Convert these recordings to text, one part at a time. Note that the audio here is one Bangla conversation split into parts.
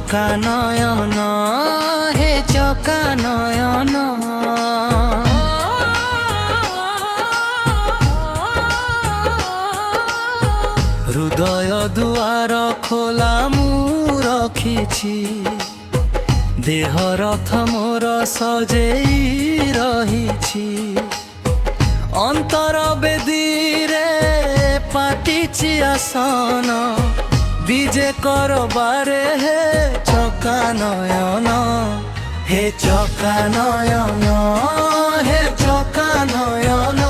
চকা নয়ন হে চকা নয়ন হৃদয় দুয়ার খোলা মু রখিছি দেহ রଥ মোর সজেই রহিছি অন্তর বেদীরে পাতিছি আসন বিজে করবারে হে চকা নয়ন হে চকা নয়ন হে চকা নয়ন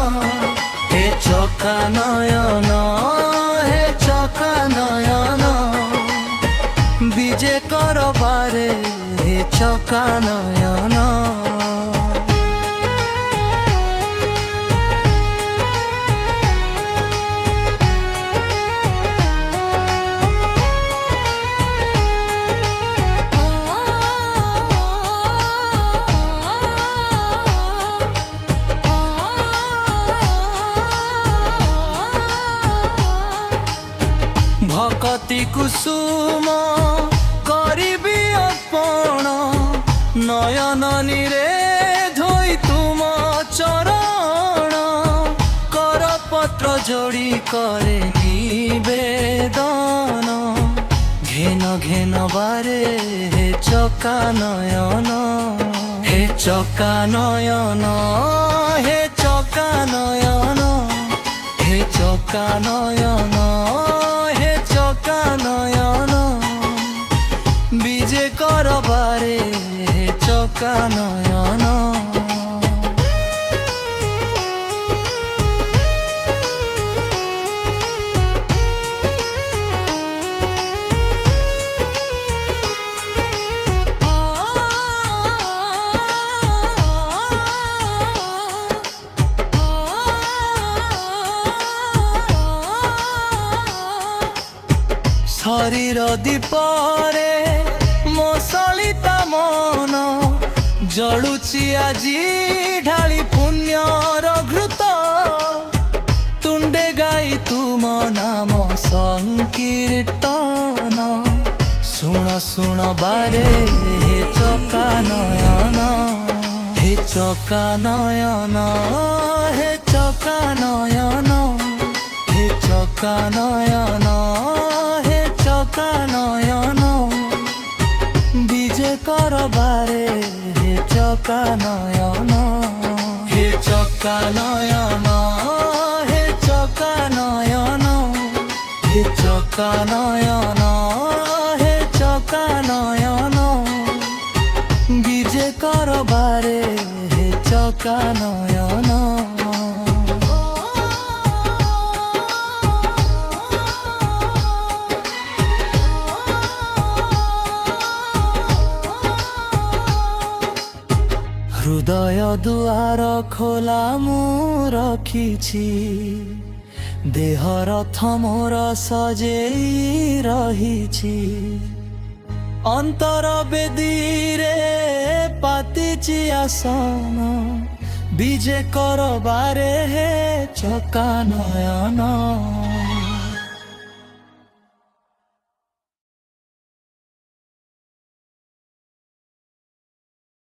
হে চকা নয়ন হে চকা নয়ন বিজে করবারে হে চকা নয়ন ভকতি কুসুম করিবি অর্পণ নয়ন নীরে ধোই তুম চরণ করপত্র যোড়ি করে নিবেদন ঘেন ঘেন বারে হে চকা নয়ন হে চকা নয়ন হে চকা নয়ন হে চকা নয়ন চকা নয়ন বিজে করবারে চকা নয়ন শরীর দীপরে মশলিতা মন জଳୁଛି আজি ঢালি পুণ্যর ঘৃত তুণ্ডে গাই তুম নাম সংকীর্তন শুণ শুণ বারে হে চকা নয়ন হে চকা নয়ন হে চকা নয়ন হে চকা নয়ন চকা নয়ন বিজে করবারে হে চকা নয়ন হে চকা নয়ন হে চকা নয়ন হে চকা নয়ন হে চকা নয়ন বিজে করবারে হে চকা নয়ন হৃদয় দুয়ার খোলা মু রখিছি দেহ রଥ মোর সজেই রহিছি অন্তর বেদীরে পাতিছি আসন বিজে করবারে হে চকা নয়ন।